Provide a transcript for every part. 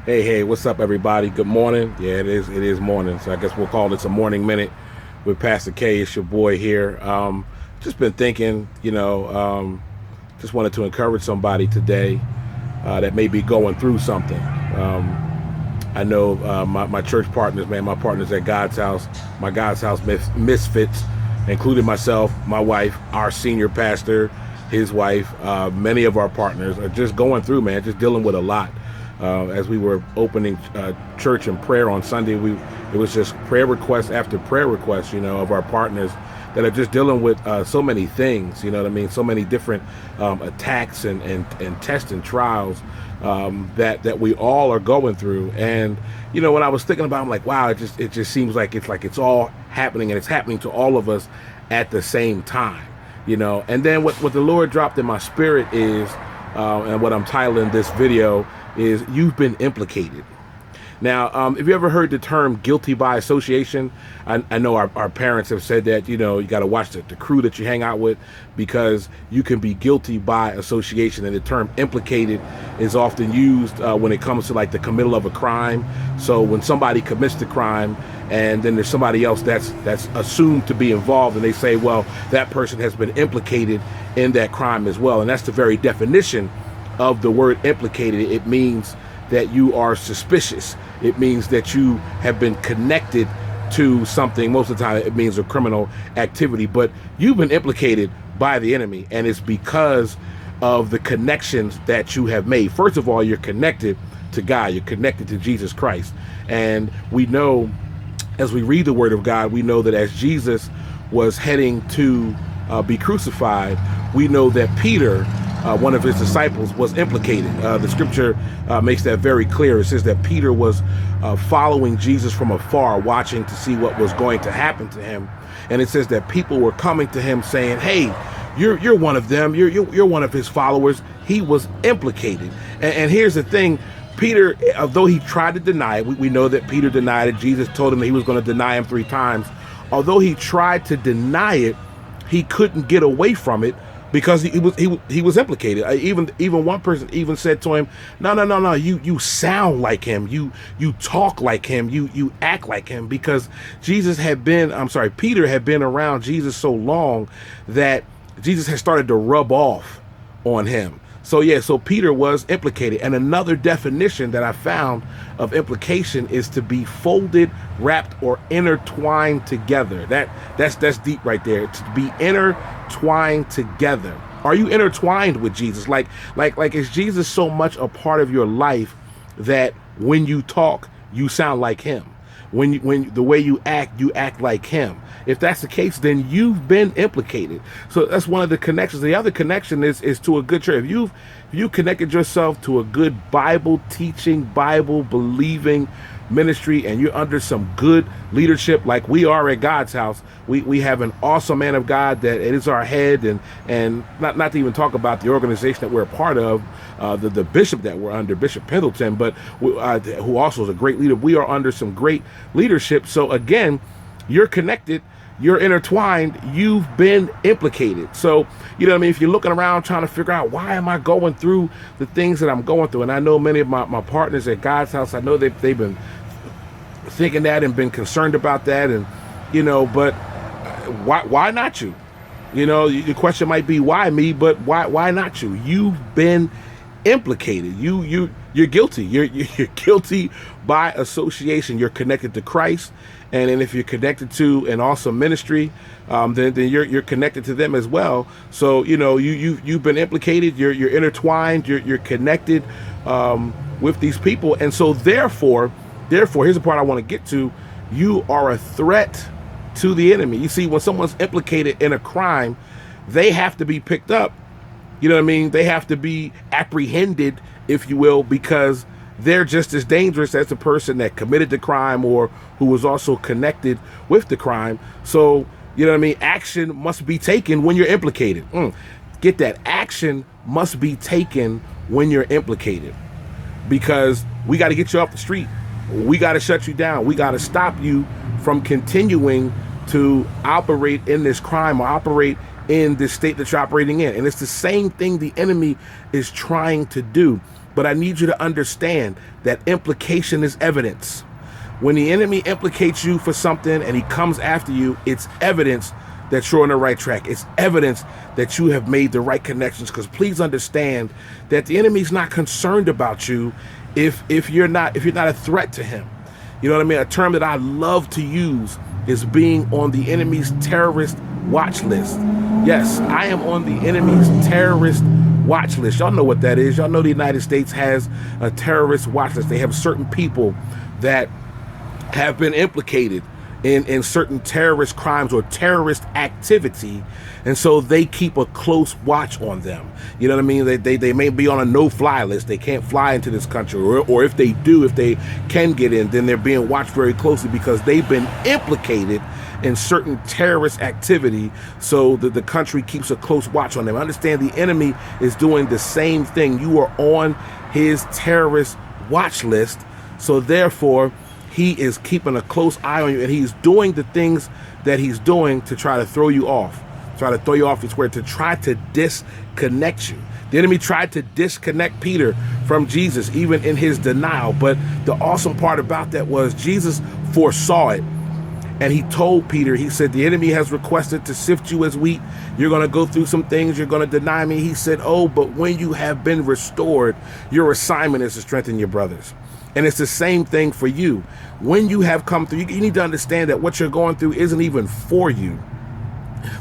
Hey, what's up, everybody? Good morning. Yeah, it is morning. So I guess we'll call this a morning minute with Pastor K. It's your boy here. Just been thinking, just wanted to encourage somebody today that may be going through something. I know my church partners, man, my partners at God's House, my God's House misfits, including myself, my wife, our senior pastor, his wife, many of our partners are just going through, man, just dealing with a lot. As we were opening church and prayer on Sunday, it was just prayer request after prayer request, of our partners that are just dealing with so many things, so many different attacks and tests and trials that we all are going through. And when I was thinking about it, I'm like, wow, it just seems like it's all happening, and it's happening to all of us at the same time, And then what the Lord dropped in my spirit is, and what I'm titling this video is, you've been implicated. Now, have you ever heard the term guilty by association? I know our parents have said that, you got to watch the crew that you hang out with, because you can be guilty by association. And the term implicated is often used when it comes to like the committal of a crime. So when somebody commits the crime and then there's somebody else that's assumed to be involved, and they say, well, that person has been implicated in that crime as well. And that's the very definition of the word implicated. It means that you are suspicious. It means that you have been connected to something. Most of the time it means a criminal activity, but you've been implicated by the enemy, and it's because of the connections that you have made. First of all, you're connected to God. You're connected to Jesus Christ. And we know, as we read the word of God, we know that as Jesus was heading to be crucified, we know that Peter, one of his disciples, was implicated. The scripture makes that very clear. It says that Peter was following Jesus from afar, watching to see what was going to happen to him. And it says that people were coming to him saying, hey, you're one of them. You're one of his followers. He was implicated. And here's the thing. Peter, although he tried to deny it, we know that Peter denied it. Jesus told him that he was going to deny him 3 times. Although he tried to deny it, he couldn't get away from it, because he was implicated. Even one person even said to him, no, you sound like him, you talk like him, you act like him, because Peter had been around Jesus so long that Jesus had started to rub off on him. So Peter was implicated. And another definition that I found of implication is to be folded, wrapped, or intertwined together. That's deep right there. To be intertwined together. Are you intertwined with Jesus? Like is Jesus so much a part of your life that when you talk, you sound like him? When the way you act like him. If that's the case, then you've been implicated. So that's one of the connections. The other connection is to a good church. If you connected yourself to a good Bible teaching, Bible believing ministry, and you're under some good leadership like we are at God's House, we have an awesome man of God that is our head, and not to even talk about the organization that we're a part of, the bishop that we're under, Bishop Pendleton, but who also is a great leader. We are under some great leadership. So again, you're connected, you're intertwined, you've been implicated. So, if you're looking around trying to figure out, why am I going through the things that I'm going through? And I know many of my partners at God's House, I know they've been thinking that and been concerned about that. And, but why not you? The question might be, why me? But why not you? You've been implicated. You're guilty. You're guilty by association. You're connected to Christ, and then if you're connected to an awesome ministry, then you're connected to them as well. So you've been implicated. You're intertwined. You're connected with these people, and so therefore, here's the part I want to get to. You are a threat to the enemy. You see, when someone's implicated in a crime, they have to be picked up. They have to be apprehended, if you will, because they're just as dangerous as the person that committed the crime or who was also connected with the crime. So, action must be taken when you're implicated. Get that. Action must be taken when you're implicated, because we got to get you off the street. We got to shut you down. We got to stop you from continuing to operate in this crime or operate in this state that you're operating in. And it's the same thing the enemy is trying to do. But I need you to understand that implication is evidence. When the enemy implicates you for something and he comes after you, it's evidence that you're on the right track. It's evidence that you have made the right connections. Because please understand that the enemy's not concerned about you if you're not a threat to him. You know what I mean? A term that I love to use is being on the enemy's terrorist watch list. Yes, I am on the enemy's terrorist watch list. Y'all know what that is. Y'all know the United States has a terrorist watch list. They have certain people that have been implicated in certain terrorist crimes or terrorist activity, and so they keep a close watch on them. You know what I mean? They may be on a no-fly list. They can't fly into this country, or if they do, if they can get in, then they're being watched very closely because they've been implicated in certain terrorist activity, so that the country keeps a close watch on them. Understand the enemy is doing the same thing. You are on his terrorist watch list, so therefore he is keeping a close eye on you, and he's doing the things that he's doing to try to throw you off. Your square, to try to disconnect you. The enemy tried to disconnect Peter from Jesus, even in his denial. But the awesome part about that was Jesus foresaw it. And he told Peter, he said, the enemy has requested to sift you as wheat. You're going to go through some things. You're going to deny me. He said, oh, but when you have been restored, your assignment is to strengthen your brothers. And it's the same thing for you. When you have come through, you need to understand that what you're going through isn't even for you,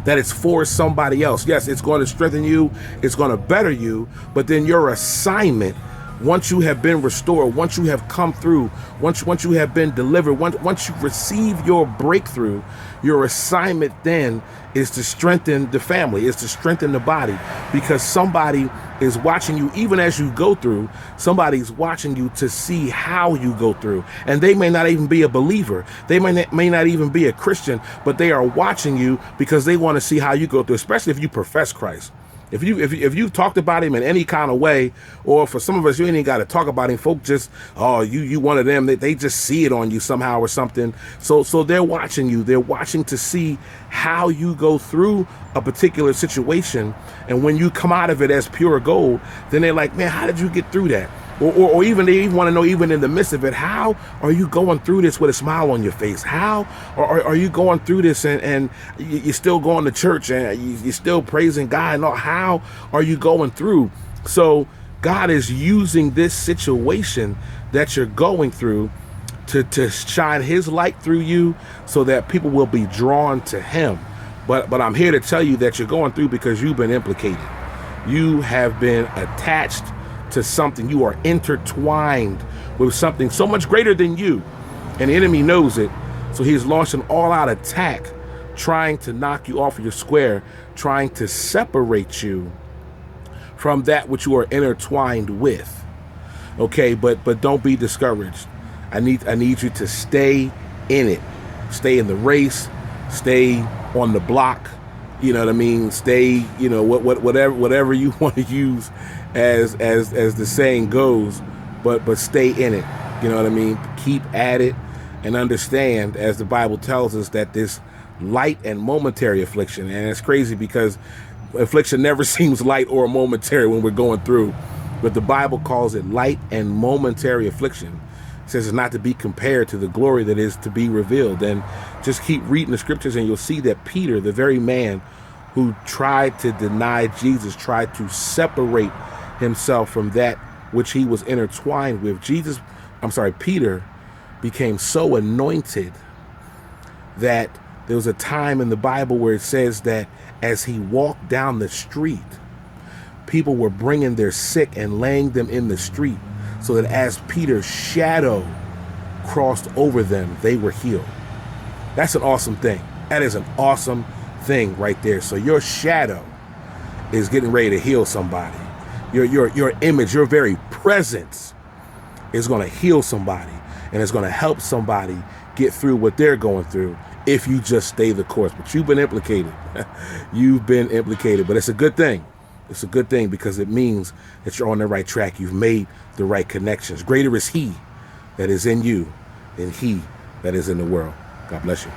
that it's for somebody else. Yes, it's going to strengthen you. It's going to better you. But then your assignment, once you have been restored, once you have come through, once you have been delivered, once you receive your breakthrough, your assignment then is to strengthen the family, is to strengthen the body, because somebody is watching you. Even as you go through, somebody's watching you to see how you go through. And they may not even be a believer. They may not even be a Christian, but they are watching you because they want to see how you go through, especially if you profess Christ. If you've talked about him in any kind of way, or for some of us, you ain't even got to talk about him. Folk just, oh, you one of them. They just see it on you somehow or something. So they're watching you. They're watching to see how you go through a particular situation. And when you come out of it as pure gold, then they're like, man, how did you get through that? Or even they want to know, even in the midst of it, how are you going through this with a smile on your face? How are you going through this and you're still going to church and you're still praising God? And all? How are you going through? So God is using this situation that you're going through to shine his light through you so that people will be drawn to him. But I'm here to tell you that you're going through because you've been implicated. You have been attached to something. You are intertwined with something so much greater than you, and the enemy knows it. So he's launched an all-out attack, trying to knock you off of your square, trying to separate you from that which you are intertwined with. Okay, but don't be discouraged. I need you to stay in it, stay in the race, stay on the block. You know what I mean? Stay, whatever you want to use as the saying goes, but stay in it. You know what I mean? Keep at it and understand, as the Bible tells us, that this light and momentary affliction, and it's crazy because affliction never seems light or momentary when we're going through, but the Bible calls it light and momentary affliction. It says it's not to be compared to the glory that is to be revealed. And just keep reading the scriptures and you'll see that Peter, the very man who tried to deny Jesus, tried to separate himself from that which he was intertwined with. Peter became so anointed that there was a time in the Bible where it says that as he walked down the street, people were bringing their sick and laying them in the street, so that as Peter's shadow crossed over them, they were healed. That's an awesome thing. That is an awesome thing right there. So your shadow is getting ready to heal somebody. Your image, your very presence is going to heal somebody, and it's going to help somebody get through what they're going through if you just stay the course. But you've been implicated. You've been implicated, but it's a good thing. It's a good thing because it means that you're on the right track. You've made the right connections. Greater is he that is in you than he that is in the world. God bless you.